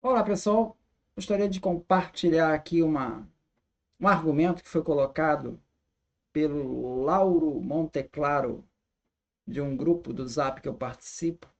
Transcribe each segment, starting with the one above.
Olá, pessoal. Gostaria de compartilhar aqui um argumento que foi colocado pelo Lauro Monteclaro, de um grupo do Zap que eu participo,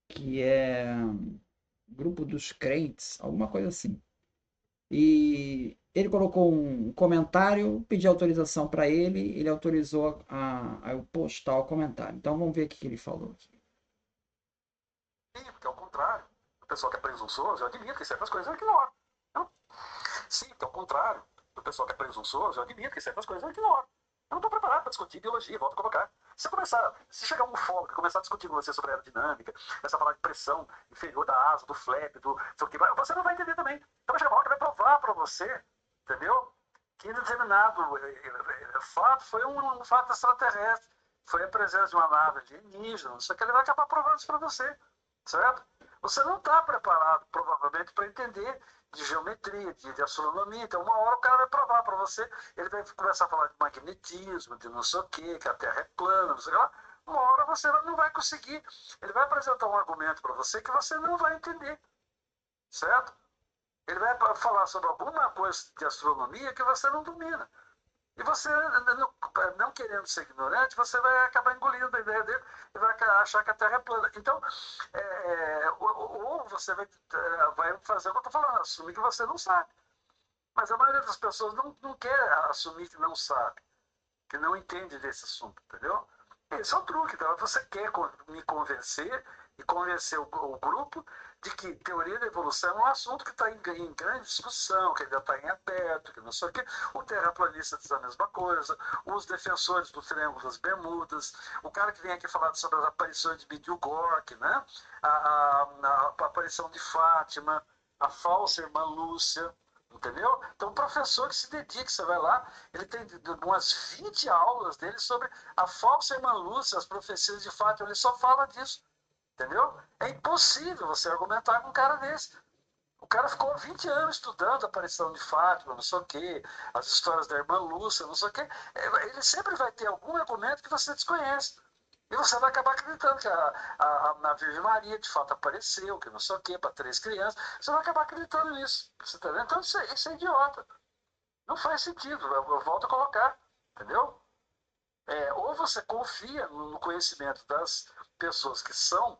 que é Grupo dos Crentes, alguma coisa assim. E ele colocou um comentário, pedi autorização para ele autorizou a eu postar o comentário. Então vamos ver o que ele falou aqui. Sim, porque é o contrário. O pessoal que é presunçoso, eu admito que certas coisas eu ignoro. Não? Sim, porque é o contrário. O pessoal que é presunçoso, eu admito que certas coisas eu ignoro. Eu não estou preparado para discutir ideologia, volto a colocar. Se chegar um ufólogo e começar a discutir com você sobre aerodinâmica, começar a falar de pressão inferior da asa, do flap, do sei o que, você não vai entender também. Então vai chegar uma hora que vai provar para você, entendeu? Que determinado fato foi um fato extraterrestre, foi a presença de uma nave alienígena, só que ele vai acabar provando isso para você, certo? Você não está preparado, provavelmente, para entender de geometria, de astronomia. Então, uma hora o cara vai provar para você, ele vai começar a falar de magnetismo, de não sei o quê, que a Terra é plana, não sei o que lá. Uma hora você não vai conseguir. Ele vai apresentar um argumento para você que você não vai entender, certo? Ele vai falar sobre alguma coisa de astronomia que você não domina. E você, não querendo ser ignorante, você vai acabar engolindo a ideia dele e vai achar que a Terra é plana. Então, ou você vai fazer o que eu estou falando, assumir que você não sabe. Mas a maioria das pessoas não quer assumir que não sabe, que não entende desse assunto, entendeu? Esse é o truque. Então, você quer me convencer e convencer o grupo de que teoria da evolução é um assunto que está em grande discussão, que ainda está em aberto, que não sei o quê. O terraplanista diz a mesma coisa, os defensores do Triângulo das Bermudas, o cara que vem aqui falar sobre as aparições de Medjugorje, né? A aparição de Fátima, a falsa irmã Lúcia, entendeu? Então, o professor que se dedica, você vai lá, ele tem umas 20 aulas dele sobre a falsa irmã Lúcia, as profecias de Fátima, ele só fala disso, entendeu? É impossível você argumentar com um cara desse. O cara ficou 20 anos estudando a aparição de Fátima, não sei o quê, as histórias da irmã Lúcia, não sei o quê. Ele sempre vai ter algum argumento que você desconhece. E você vai acabar acreditando que a Virgem Maria de fato apareceu, que não sei o quê, para 3 crianças. Você vai acabar acreditando nisso. Você tá vendo? Então isso é idiota. Não faz sentido. Eu volto a colocar. Entendeu? Ou você confia no conhecimento das pessoas que são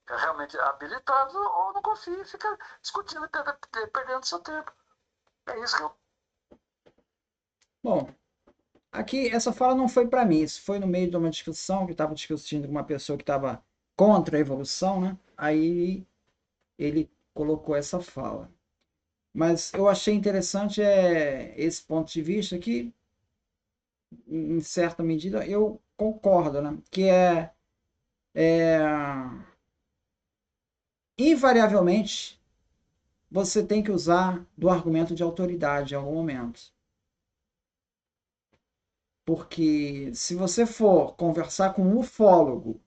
realmente habilitadas, ou não confia e fica discutindo, perdendo seu tempo. É isso que eu. Bom, aqui essa fala não foi para mim, isso foi no meio de uma discussão que estava discutindo com uma pessoa que estava contra a evolução, né? Aí ele colocou essa fala. Mas eu achei interessante esse ponto de vista que, em certa medida, eu concordo, né? Que é invariavelmente você tem que usar do argumento de autoridade em algum momento. Porque se você for conversar com um ufólogo,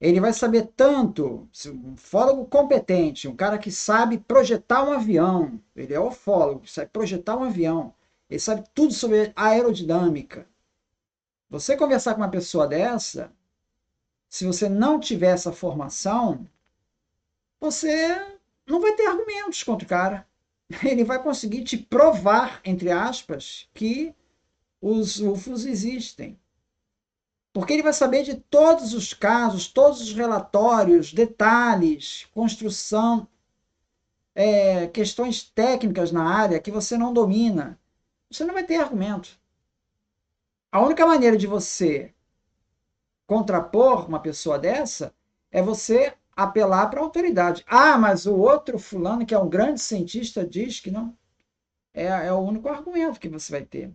ele vai saber tanto, um ufólogo competente, um cara que sabe projetar um avião, ele é ufólogo, sabe projetar um avião, ele sabe tudo sobre aerodinâmica. Você conversar com uma pessoa dessa, se você não tiver essa formação, você não vai ter argumentos contra o cara. Ele vai conseguir te provar, entre aspas, que os UFOs existem. Porque ele vai saber de todos os casos, todos os relatórios, detalhes, construção, questões técnicas na área que você não domina. Você não vai ter argumento. A única maneira de você contrapor uma pessoa dessa é você apelar para a autoridade. Ah, mas o outro fulano, que é um grande cientista, diz que não. É o único argumento que você vai ter.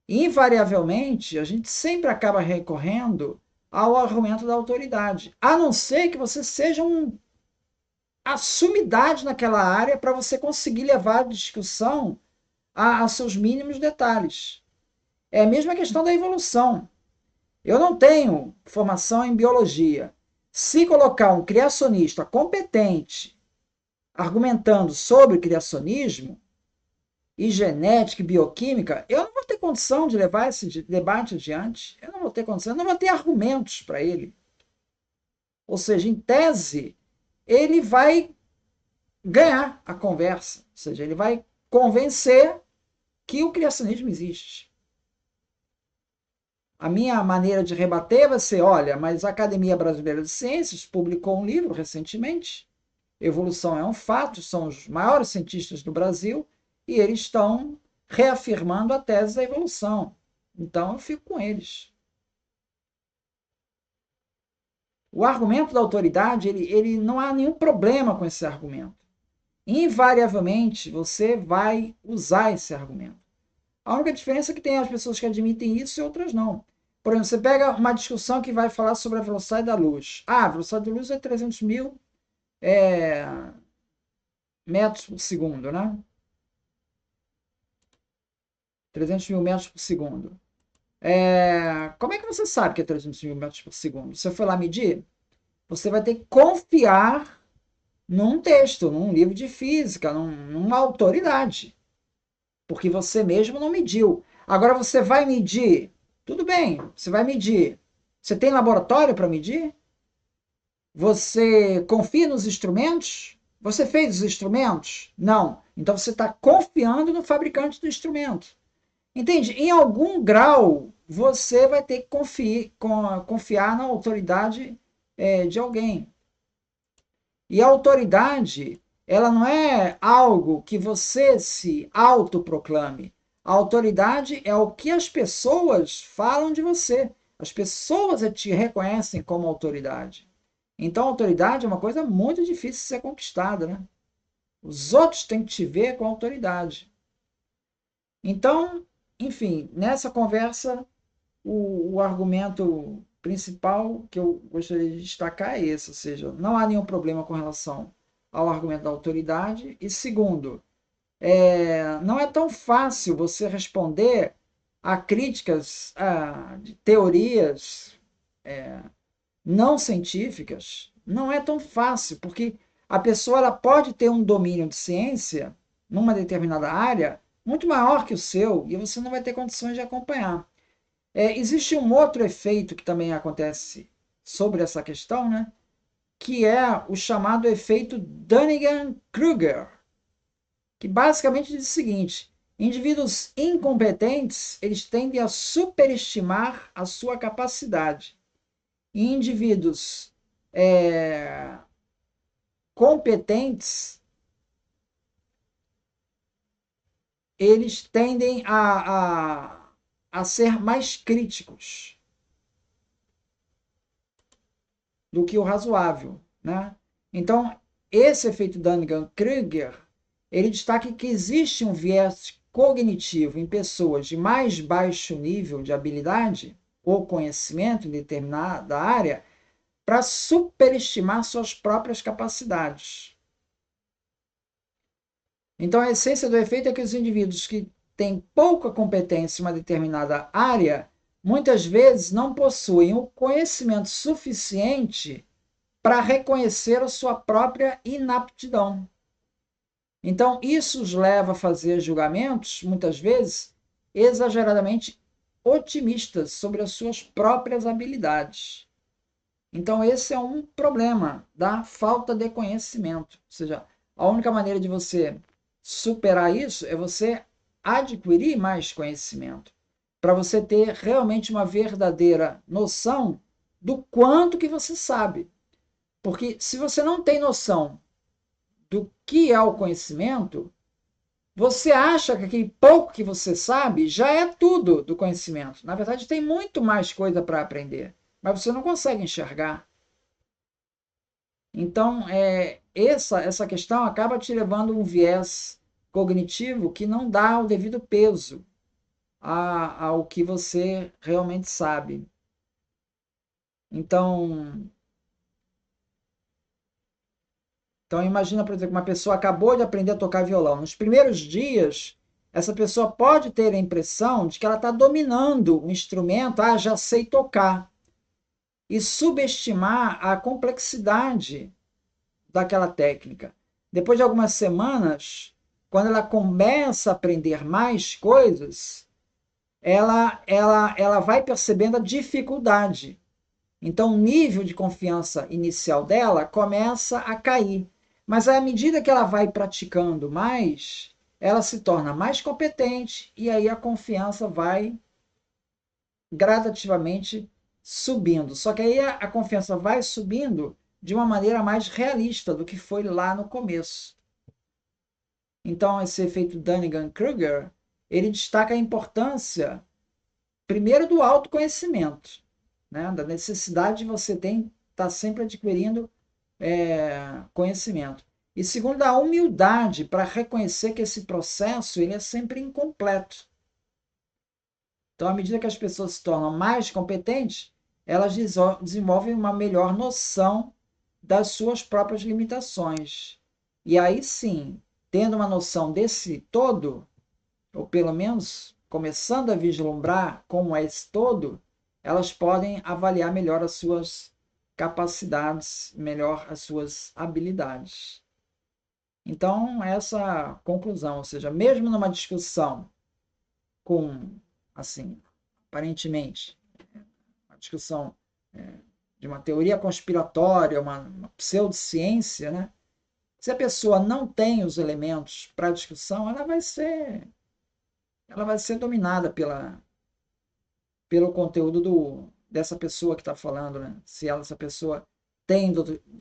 Invariavelmente, a gente sempre acaba recorrendo ao argumento da autoridade, a não ser que você seja a sumidade naquela área para você conseguir levar a discussão a seus mínimos detalhes. É a mesma questão da evolução. Eu não tenho formação em biologia. Se colocar um criacionista competente argumentando sobre o criacionismo e genética e bioquímica, eu não vou ter condição de levar esse debate adiante. Eu não vou ter condição, eu não vou ter argumentos para ele. Ou seja, em tese, ele vai ganhar a conversa. Ou seja, ele vai convencer que o criacionismo existe. A minha maneira de rebater vai ser, olha, mas a Academia Brasileira de Ciências publicou um livro recentemente, Evolução é um Fato, são os maiores cientistas do Brasil, e eles estão reafirmando a tese da evolução. Então eu fico com eles. O argumento da autoridade, ele não há nenhum problema com esse argumento. Invariavelmente, você vai usar esse argumento. A única diferença é que tem as pessoas que admitem isso e outras não. Por exemplo, você pega uma discussão que vai falar sobre a velocidade da luz. Ah, a velocidade da luz é 300 mil metros por segundo, né? 300 mil metros por segundo. Como é que você sabe que é 300 mil metros por segundo? Você foi lá medir? Você vai ter que confiar num texto, num livro de física, numa autoridade. Porque você mesmo não mediu. Agora você vai medir. Tudo bem, você vai medir. Você tem laboratório para medir? Você confia nos instrumentos? Você fez os instrumentos? Não. Então você está confiando no fabricante do instrumento. Entende? Em algum grau, você vai ter que confiar na autoridade de alguém. E a autoridade, ela não é algo que você se autoproclame. A autoridade é o que as pessoas falam de você. As pessoas te reconhecem como autoridade. Então, a autoridade é uma coisa muito difícil de ser conquistada, né? Os outros têm que te ver com autoridade. Então, enfim, nessa conversa, o argumento principal que eu gostaria de destacar é esse, ou seja, não há nenhum problema com relação ao argumento da autoridade. E segundo, não é tão fácil você responder a críticas de teorias não científicas. Não é tão fácil, porque a pessoa ela pode ter um domínio de ciência numa determinada área muito maior que o seu e você não vai ter condições de acompanhar. Existe um outro efeito que também acontece sobre essa questão, né? Que é o chamado efeito Dunning-Kruger, que basicamente diz o seguinte: indivíduos incompetentes eles tendem a superestimar a sua capacidade. E indivíduos competentes eles tendem a ser mais críticos do que o razoável, né? Então, esse efeito Dunning-Kruger, ele destaca que existe um viés cognitivo em pessoas de mais baixo nível de habilidade ou conhecimento em determinada área para superestimar suas próprias capacidades. Então, a essência do efeito é que os indivíduos que têm pouca competência em uma determinada área, muitas vezes não possuem o conhecimento suficiente para reconhecer a sua própria inaptidão. Então, isso os leva a fazer julgamentos, muitas vezes, exageradamente otimistas sobre as suas próprias habilidades. Então, esse é um problema da falta de conhecimento. Ou seja, a única maneira de você superar isso é você adquirir mais conhecimento, para você ter realmente uma verdadeira noção do quanto que você sabe. Porque se você não tem noção do que é o conhecimento, você acha que aquele pouco que você sabe já é tudo do conhecimento. Na verdade, tem muito mais coisa para aprender, mas você não consegue enxergar. Então, essa questão acaba te levando a um viés cognitivo que não dá o devido peso ao que você realmente sabe. Então, imagina, por exemplo, uma pessoa acabou de aprender a tocar violão. Nos primeiros dias, essa pessoa pode ter a impressão de que ela está dominando o instrumento, já sei tocar, e subestimar a complexidade daquela técnica. Depois de algumas semanas, quando ela começa a aprender mais coisas, ela vai percebendo a dificuldade. Então, o nível de confiança inicial dela começa a cair. Mas à medida que ela vai praticando mais, ela se torna mais competente e aí a confiança vai gradativamente subindo. Só que aí a confiança vai subindo de uma maneira mais realista do que foi lá no começo. Então, esse efeito Dunning-Kruger, ele destaca a importância, primeiro, do autoconhecimento, né? Da necessidade de você estar sempre adquirindo conhecimento. E segundo, da humildade para reconhecer que esse processo ele é sempre incompleto. Então, à medida que as pessoas se tornam mais competentes, elas desenvolvem uma melhor noção das suas próprias limitações. E aí sim, tendo uma noção desse todo, ou pelo menos começando a vislumbrar como é esse todo, elas podem avaliar melhor as suas capacidades, melhor as suas habilidades. Então, essa conclusão, ou seja, mesmo numa discussão com, assim, aparentemente, uma discussão é, de uma teoria conspiratória, uma pseudociência, né? Se a pessoa não tem os elementos para a discussão, ela vai ser dominada pelo conteúdo dessa pessoa que está falando, né? Se essa pessoa tem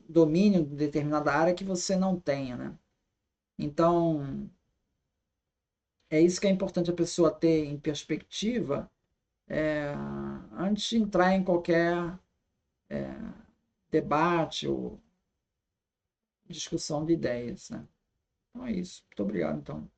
domínio de determinada área que você não tenha, né? Então, é isso que é importante a pessoa ter em perspectiva antes de entrar em qualquer debate ou discussão de ideias, né? Então é isso. Muito obrigado, então.